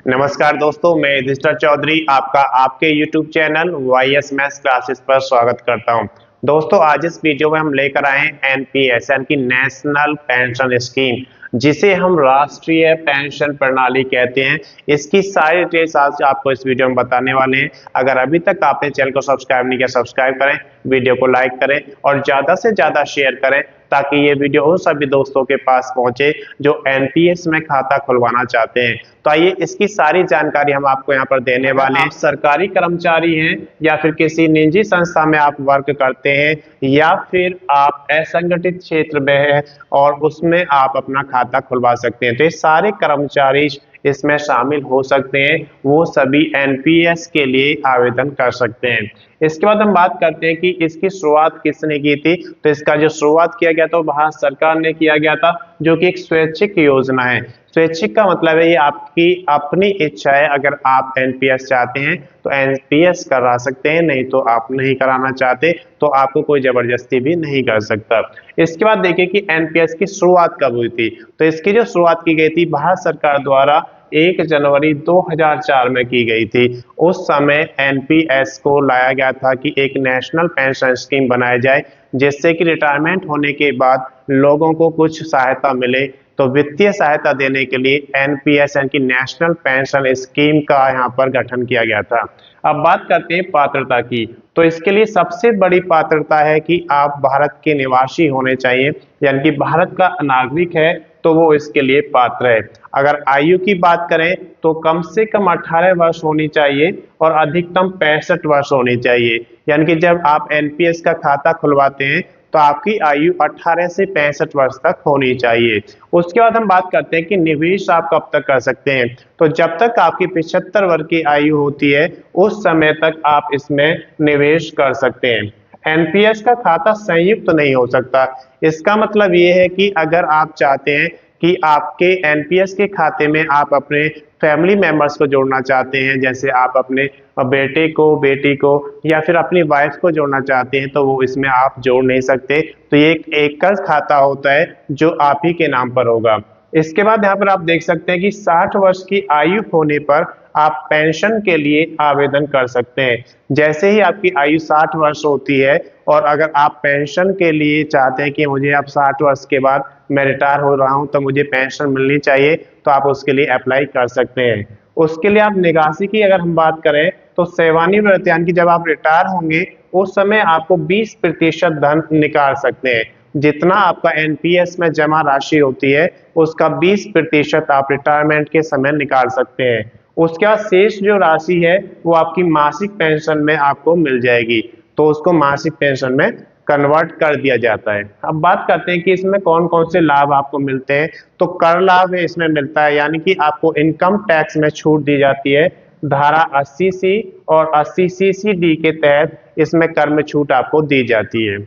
नमस्कार दोस्तों, मैं युधिष्ठिर चौधरी आपका आपके YouTube channel YS maths classes पर स्वागत करता हूं। दोस्तों, आज इस वीडियो में हम लेकर आए हैं एनपीएस यानी कि नेशनल पेंशन स्कीम, जिसे हम राष्ट्रीय पेंशन प्रणाली कहते हैं। इसकी सारी डिटेल्स आज आपको इस वीडियो में बताने वाले हैं। अगर अभी तक आपने चैनल को सब्सक्राइब नहीं किया, सब्सक्राइब करें, वीडियो को लाइक करें और ज़्यादा से ज़्यादा शेयर करें ताकि ये वीडियो उन सभी दोस्तों के पास पहुंचे जो एनपीएस में खाता खुलवाना चाहते हैं। तो आइए इसकी सारी जानकारी हम आपको यहाँ पर देने वाले हैं। सरकारी कर्मचारी हैं या फिर किसी निजी संस्था में आप वर्क करते हैं या फिर आप असंगठित क्षेत्र में हैं और उसमें आप अपना खाता खुलवा सकते हैं, तो ये सारे कर्मचारी इसमें शामिल हो सकते हैं। वो सभी एनपीएस के लिए आवेदन कर सकते हैं। इसके बाद हम बात करते हैं कि इसकी शुरुआत किसने की थी। तो इसका जो शुरुआत किया गया था वो भारत सरकार ने किया गया था, जो कि एक स्वैच्छिक योजना है। स्वैच्छिक का मतलब है ये आपकी अपनी इच्छा है। अगर आप एनपीएस चाहते हैं तो एनपीएस करा सकते हैं, नहीं तो आप नहीं कराना चाहते तो आपको कोई जबरदस्ती भी नहीं कर सकता। इसके बाद देखिए कि एनपीएस की शुरुआत कब हुई थी। तो इसकी जो शुरुआत की गई थी भारत सरकार द्वारा 1 जनवरी 2004 में की गई थी। उस समय एनपीएस को लाया गया था कि एक नेशनल पेंशन स्कीम बनाई जाए, जिससे कि रिटायरमेंट होने के बाद लोगों को कुछ सहायता मिले। तो वित्तीय सहायता देने के लिए एनपीएस यानी कि नेशनल पेंशन स्कीम का यहाँ पर गठन किया गया था। अब बात करते हैं पात्रता की। तो इसके लिए सबसे बड़ी पात्रता है कि आप भारत के निवासी होने चाहिए, यानी कि भारत का नागरिक है तो वो इसके लिए पात्र है। अगर आयु की बात करें तो कम से कम 18 वर्ष होनी चाहिए और अधिकतम 65 वर्ष होनी चाहिए। यानी कि जब आप एनपीएस का खाता खुलवाते हैं तो आपकी आयु 18 से 65 वर्ष तक होनी चाहिए। उसके बाद हम बात करते हैं कि निवेश आप कब तक कर सकते हैं। तो जब तक आपकी 75 वर्ष की आयु होती है उस समय तक आप इसमें निवेश कर सकते हैं। एनपीएस का खाता संयुक्त नहीं हो सकता। इसका मतलब ये है कि अगर आप चाहते हैं कि आपके एनपीएस के खाते में आप अपने फैमिली मेंबर्स को जोड़ना चाहते हैं, जैसे आप अपने बेटे को, बेटी को या फिर अपनी वाइफ को जोड़ना चाहते हैं, तो वो इसमें आप जोड़ नहीं सकते। तो ये एक एकल खाता होता है जो आप ही के नाम पर होगा। इसके बाद यहाँ पर आप देख सकते हैं कि 60 वर्ष की आयु होने पर आप पेंशन के लिए आवेदन कर सकते हैं। जैसे ही आपकी आयु 60 वर्ष होती है और अगर आप पेंशन के लिए चाहते हैं कि मुझे अब 60 वर्ष के बाद मैं रिटायर हो रहा हूं तो मुझे पेंशन मिलनी चाहिए, तो आप उसके लिए अप्लाई कर सकते हैं। उसके लिए आप निकासी की अगर हम बात करें तो सेवानिवृत्त यानी कि जब आप रिटायर होंगे उस समय आपको 20% धन निकाल सकते हैं। जितना आपका एनपीएस में जमा राशि होती है उसका 20% आप रिटायरमेंट के समय निकाल सकते हैं। उसके बाद शेष जो राशि है वो आपकी मासिक पेंशन में आपको मिल जाएगी, तो उसको मासिक पेंशन में कन्वर्ट कर दिया जाता है। अब बात करते हैं कि इसमें कौन कौन से लाभ आपको मिलते हैं। तो कर लाभ इसमें मिलता है, यानी कि आपको इनकम टैक्स में छूट दी जाती है। धारा 80C और 80CCD के तहत इसमें कर में छूट आपको दी जाती है।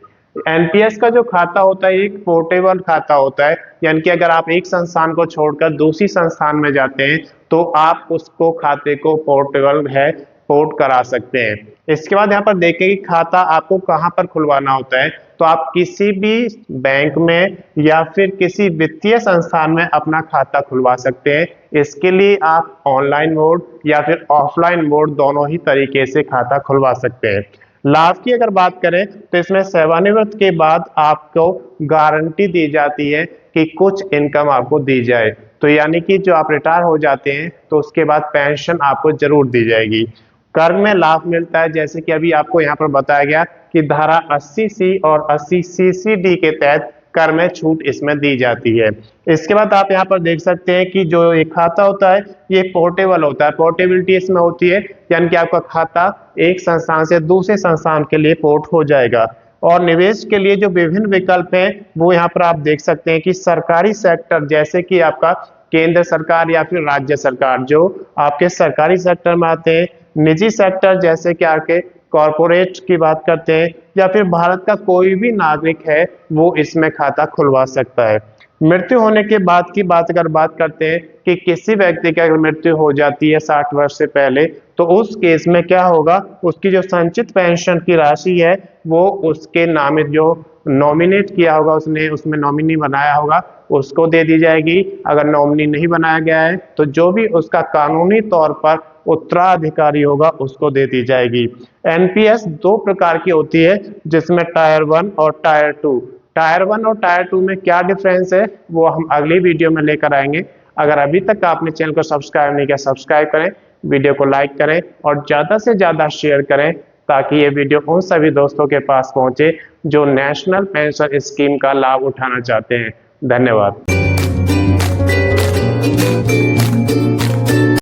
एनपीएस का जो खाता होता है एक पोर्टेबल खाता होता है, यानी कि अगर आप एक संस्थान को छोड़कर दूसरी संस्थान में जाते हैं तो आप उसको खाते को पोर्टेबल है पोर्ट करा सकते हैं। इसके बाद यहाँ पर देखें कि खाता आपको कहाँ पर खुलवाना होता है। तो आप किसी भी बैंक में या फिर किसी वित्तीय संस्थान में अपना खाता खुलवा सकते हैं। इसके लिए आप ऑनलाइन मोड या फिर ऑफलाइन मोड दोनों ही तरीके से खाता खुलवा सकते हैं। लाभ की अगर बात करें तो इसमें सेवानिवृत्त के बाद आपको गारंटी दी जाती है कि कुछ इनकम आपको दी जाए। तो यानी कि जो आप रिटायर हो जाते हैं तो उसके बाद पेंशन आपको जरूर दी जाएगी। कर में लाभ मिलता है, जैसे कि अभी आपको यहाँ पर बताया गया कि धारा 80C और 80CCD के तहत कर में छूट इसमें दी जाती है। इसके बाद आप यहाँ पर देख सकते हैं कि जो एक खाता होता है ये पोर्टेबल होता है। पोर्टेबिलिटी इसमें होती है, यानी कि आपका खाता एक संस्थान से दूसरे संस्थान के लिए पोर्ट हो जाएगा। और निवेश के लिए जो विभिन्न विकल्प हैं वो यहाँ पर आप देख सकते हैं कि सरकारी सेक्टर जैसे कि आपका केंद्र सरकार या फिर राज्य सरकार जो आपके सरकारी सेक्टर में आते हैं, निजी सेक्टर जैसे कि आपके कॉरपोरेट की बात करते हैं, या फिर भारत का कोई भी नागरिक है वो इसमें खाता खुलवा सकता है। मृत्यु होने के बाद की बात अगर बात करते हैं कि किसी व्यक्ति की अगर मृत्यु हो जाती है 60 वर्ष से पहले, तो उस केस में क्या होगा, उसकी जो संचित पेंशन की राशि है वो उसके नामित जो नॉमिनेट किया होगा, उसने उसमें नॉमिनी बनाया होगा, उसको दे दी जाएगी। अगर नॉमिनी नहीं बनाया गया है तो जो भी उसका कानूनी तौर पर उत्तराधिकारी होगा उसको दे दी जाएगी। एनपीएस दो प्रकार की होती है, जिसमें टायर 1 और टायर 2। टायर 1 और टायर 2 में क्या डिफरेंस है वो हम अगली वीडियो में लेकर आएंगे। अगर अभी तक आपने चैनल को सब्सक्राइब नहीं किया, सब्सक्राइब करें, वीडियो को लाइक करें और ज़्यादा से ज़्यादा शेयर करें, ताकि ये वीडियो उन सभी दोस्तों के पास पहुंचे जो नेशनल पेंशन स्कीम का लाभ उठाना चाहते हैं। धन्यवाद।